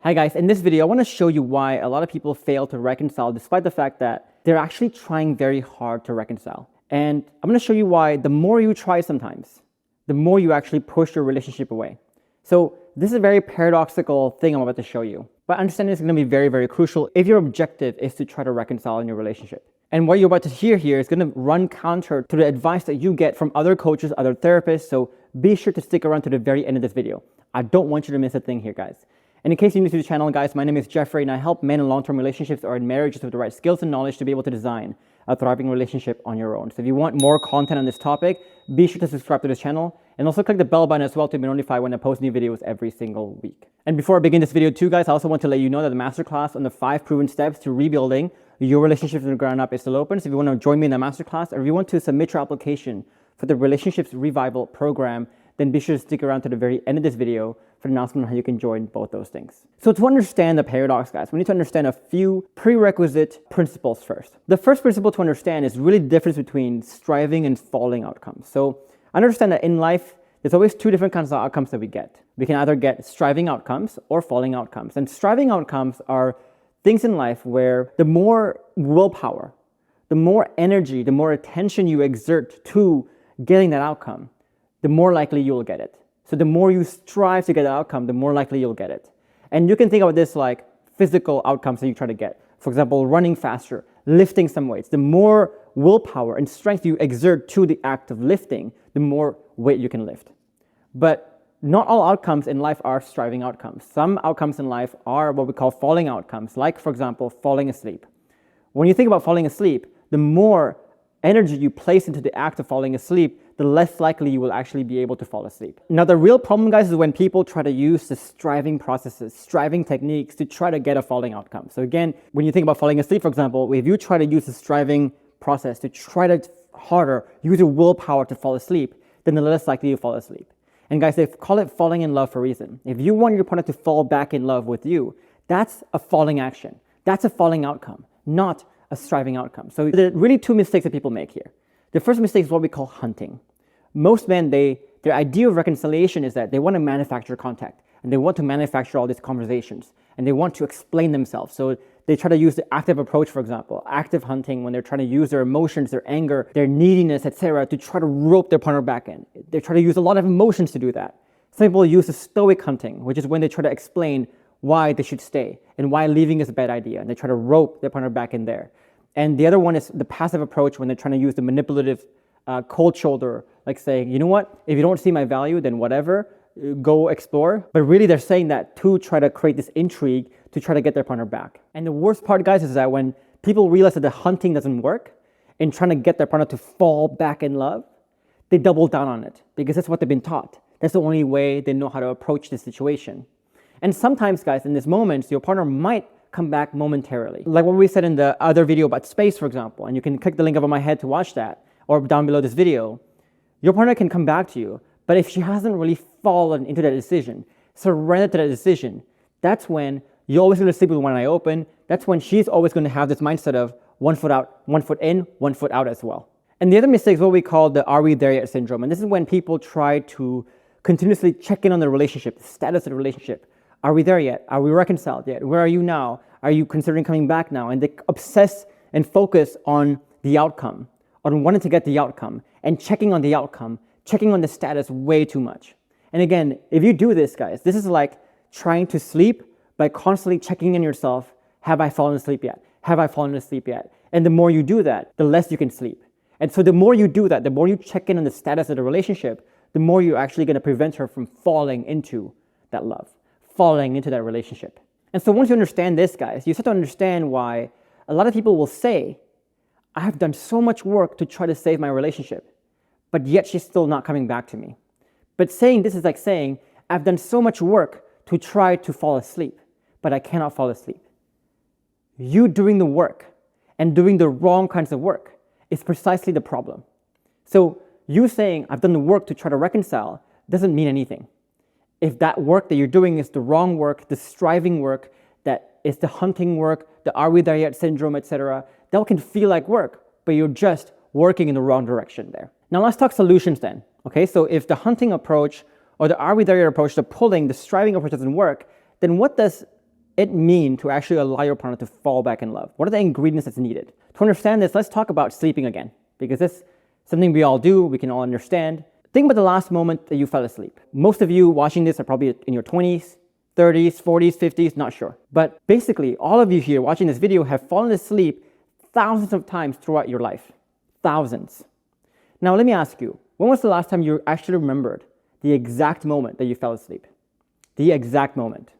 Hi guys, in this video I want to show you why a lot of people fail to reconcile despite the fact that they're actually trying very hard to reconcile. And I'm going to show you why the more you try sometimes, the more you actually push your relationship away. So this is a very paradoxical thing I'm about to show you. But understand this is going to be very, very crucial if your objective is to try to reconcile in your relationship. And what you're about to hear here is going to run counter to the advice that you get from other coaches, other therapists. So be sure to stick around to the very end of this video. I don't want you to miss a thing here, guys. And in case you're new to the channel, guys, my name is Geoffrey and I help men in long-term relationships or in marriages with the right skills and knowledge to be able to design a thriving relationship on your own. So if you want more content on this topic, be sure to subscribe to this channel and also click the bell button as well to be notified when I post new videos every single week. And before I begin this video too, guys, I also want to let you know that the masterclass on the 5 proven steps to rebuilding your relationship from the ground up is still open. So if you want to join me in the masterclass or if you want to submit your application for the Relationships Revival program, then be sure to stick around to the very end of this video for the announcement on how you can join both those things. So to understand the paradox, guys, we need to understand a few prerequisite principles first. The first principle to understand is really the difference between striving and falling outcomes. So understand that in life, there's always 2 different kinds of outcomes that we get. We can either get striving outcomes or falling outcomes. And striving outcomes are things in life where the more willpower, the more energy, the more attention you exert to getting that outcome, the more likely you'll get it. So the more you strive to get an outcome, the more likely you'll get it. And you can think about this like physical outcomes that you try to get. For example, running faster, lifting some weights. The more willpower and strength you exert to the act of lifting, the more weight you can lift. But not all outcomes in life are striving outcomes. Some outcomes in life are what we call falling outcomes, like, for example, falling asleep. When you think about falling asleep, the more energy you place into the act of falling asleep, the less likely you will actually be able to fall asleep. Now, the real problem, guys, is when people try to use the striving processes, striving techniques to try to get a falling outcome. So again, when you think about falling asleep, for example, if you try to use the striving process to try to harder, use your willpower to fall asleep, then the less likely you fall asleep. And guys, they call it falling in love for a reason. If you want your partner to fall back in love with you, that's a falling action. That's a falling outcome, not a striving outcome. So there are really 2 mistakes that people make here. The first mistake is what we call hunting. Most men, their idea of reconciliation is that they want to manufacture contact and they want to manufacture all these conversations and they want to explain themselves. So they try to use the active approach, for example, active hunting when they're trying to use their emotions, their anger, their neediness, etc., to try to rope their partner back in. They try to use a lot of emotions to do that. Some people use the stoic hunting, which is when they try to explain why they should stay and why leaving is a bad idea. And they try to rope their partner back in there. And the other one is the passive approach when they're trying to use the manipulative cold shoulder, like saying, you know what, if you don't see my value, then whatever, go explore. But really they're saying that to try to create this intrigue to try to get their partner back. And the worst part, guys, is that when people realize that the hunting doesn't work in trying to get their partner to fall back in love, they double down on it because that's what they've been taught. That's the only way they know how to approach this situation. And sometimes, guys, in these moments, your partner might come back momentarily. Like what we said in the other video about space, for example, and you can click the link above my head to watch that, or down below this video, your partner can come back to you. But if she hasn't really fallen into that decision, surrendered to that decision, that's when you're always going to sleep with one eye open. That's when she's always going to have this mindset of 1 foot out, 1 foot in, 1 foot out as well. And the other mistake is what we call the "are we there yet" syndrome. And this is when people try to continuously check in on the relationship, the status of the relationship. Are we there yet? Are we reconciled yet? Where are you now? Are you considering coming back now? And they obsess and focus on the outcome, on wanting to get the outcome and checking on the outcome, checking on the status way too much. And again, if you do this, guys, this is like trying to sleep by constantly checking in yourself. Have I fallen asleep yet? Have I fallen asleep yet? And the more you do that, the less you can sleep. And so the more you do that, the more you check in on the status of the relationship, the more you're actually going to prevent her from falling into that love, falling into that relationship. And so once you understand this, guys, you start to understand why a lot of people will say, I have done so much work to try to save my relationship, but yet she's still not coming back to me. But saying this is like saying, I've done so much work to try to fall asleep, but I cannot fall asleep. You doing the work and doing the wrong kinds of work is precisely the problem. So you saying, I've done the work to try to reconcile doesn't mean anything. If that work that you're doing is the wrong work, the striving work, that is the hunting work, the "are we there yet" syndrome, etc., that can feel like work, but you're just working in the wrong direction there. Now let's talk solutions then. Okay, so if the hunting approach or the "are we there yet" approach, the pulling, the striving approach doesn't work, then what does it mean to actually allow your partner to fall back in love? What are the ingredients that's needed? To understand this, let's talk about sleeping again, because this is something we all do, we can all understand. Think about the last moment that you fell asleep. Most of you watching this are probably in your 20s, 30s, 40s, 50s, not sure. But basically, all of you here watching this video have fallen asleep thousands of times throughout your life. Thousands. Now, let me ask you, when was the last time you actually remembered the exact moment that you fell asleep? The exact moment.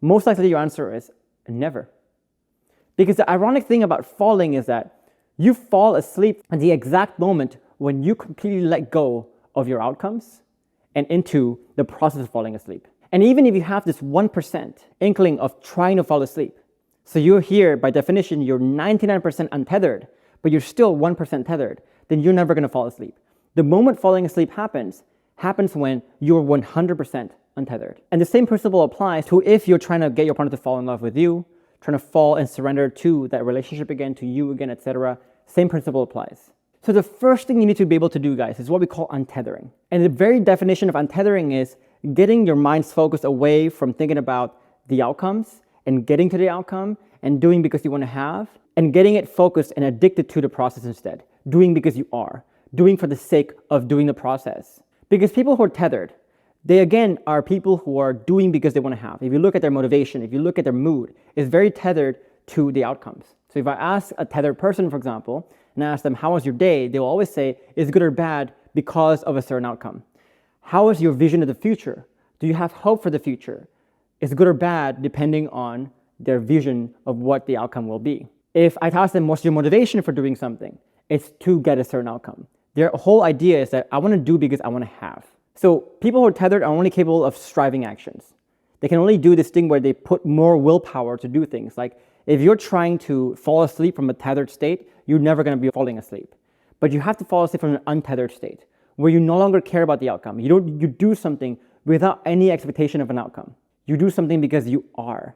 Most likely your answer is never. Because the ironic thing about falling is that you fall asleep at the exact moment when you completely let go of your outcomes and into the process of falling asleep. And even if you have this 1% inkling of trying to fall asleep, so you're here, by definition, you're 99% untethered, but you're still 1% tethered, then you're never gonna fall asleep. The moment falling asleep happens when you're 100% untethered. And the same principle applies to if you're trying to get your partner to fall in love with you, trying to fall and surrender to that relationship again, to you again, etc. Same principle applies. So the first thing you need to be able to do, guys, is what we call untethering. And the very definition of untethering is getting your mind's focus away from thinking about the outcomes and getting to the outcome and doing because you want to have, and getting it focused and addicted to the process instead. Doing because you are. Doing for the sake of doing the process. Because people who are tethered, they again are people who are doing because they want to have. If you look at their motivation, if you look at their mood, it's very tethered to the outcomes. So if I ask a tethered person, for example, and I ask them, how was your day? They will always say, is good or bad because of a certain outcome. How is your vision of the future? Do you have hope for the future? Is good or bad depending on their vision of what the outcome will be. If I ask them, what's your motivation for doing something? It's to get a certain outcome. Their whole idea is that I want to do because I want to have. So people who are tethered are only capable of striving actions. They can only do this thing where they put more willpower to do things. Like if you're trying to fall asleep from a tethered state, you're never going to be falling asleep. But you have to fall asleep from an untethered state where you no longer care about the outcome. You do something without any expectation of an outcome. You do something because you are.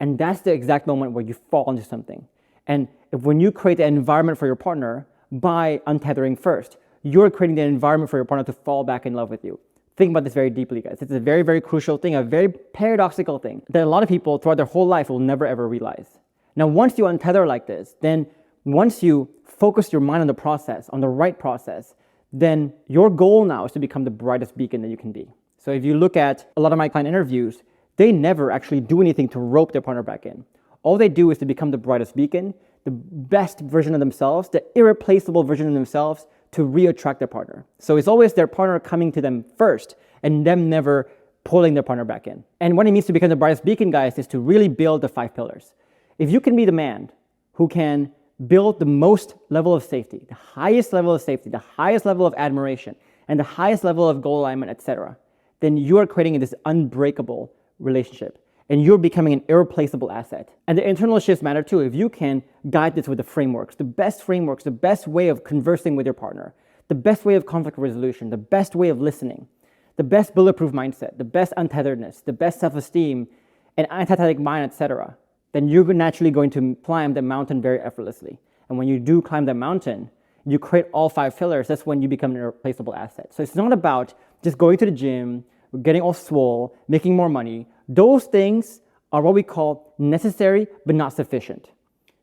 And that's the exact moment where you fall into something. And when you create the environment for your partner by untethering first, you're creating the environment for your partner to fall back in love with you. Think about this very deeply, guys. It's a very, very crucial thing, a very paradoxical thing that a lot of people throughout their whole life will never ever realize. Now, once you untether like this, then once you focus your mind on the process, on the right process, then your goal now is to become the brightest beacon that you can be. So if you look at a lot of my client interviews, they never actually do anything to rope their partner back in. All they do is to become the brightest beacon, the best version of themselves, the irreplaceable version of themselves to re-attract their partner. So it's always their partner coming to them first and them never pulling their partner back in. And what it means to become the brightest beacon, guys, is to really build the 5 pillars. If you can be the man who can build the most level of safety, the highest level of safety, the highest level of admiration, and the highest level of goal alignment, etc., then you are creating this unbreakable relationship. And you're becoming an irreplaceable asset. And the internal shifts matter too. If you can guide this with the frameworks, the best way of conversing with your partner, the best way of conflict resolution, the best way of listening, the best bulletproof mindset, the best untetheredness, the best self-esteem, and antithetic mind, etc., then you're naturally going to climb the mountain very effortlessly. And when you do climb that mountain, you create all 5 pillars, that's when you become an irreplaceable asset. So it's not about just going to the gym, getting all swole, making more money. Those things are what we call necessary but not sufficient.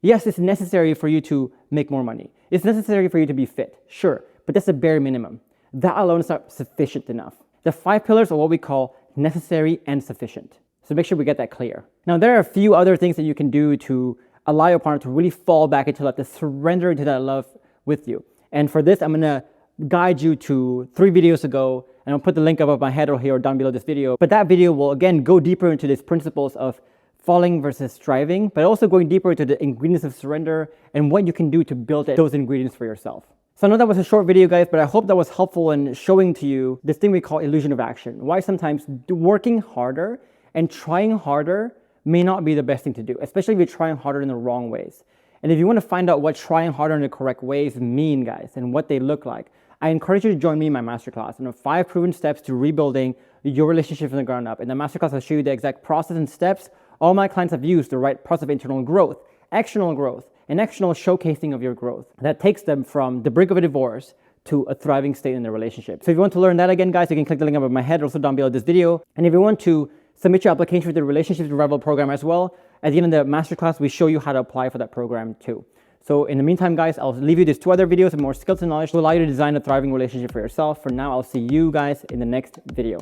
Yes, it's necessary for you to make more money. It's necessary for you to be fit, sure, but that's the bare minimum. That alone is not sufficient enough. The 5 pillars are what we call necessary and sufficient. So make sure we get that clear. Now, there are a few other things that you can do to allow your partner to really fall back into love, to surrender into that love with you. And for this, I'm gonna guide you to 3 videos ago, and I'll put the link above my head or here or down below this video. But that video will again go deeper into these principles of falling versus striving, but also going deeper into the ingredients of surrender and what you can do to build those ingredients for yourself. So I know that was a short video, guys, but I hope that was helpful in showing to you this thing we call illusion of action. Why sometimes working harder and trying harder may not be the best thing to do, especially if you're trying harder in the wrong ways. And if you want to find out what trying harder in the correct ways mean, guys, and what they look like, I encourage you to join me in my masterclass on the 5 proven steps to rebuilding your relationship from the ground up. In the masterclass, I'll show you the exact process and steps all my clients have used to write process of internal growth, external growth, and external showcasing of your growth. That takes them from the brink of a divorce to a thriving state in their relationship. So if you want to learn that again, guys, you can click the link above my head, also down below this video. And if you want to submit your application for the Relationships Revival program as well. At the end of the masterclass, we show you how to apply for that program too. So in the meantime, guys, I'll leave you these 2 other videos of more skills and knowledge to allow you to design a thriving relationship for yourself. For now, I'll see you guys in the next video.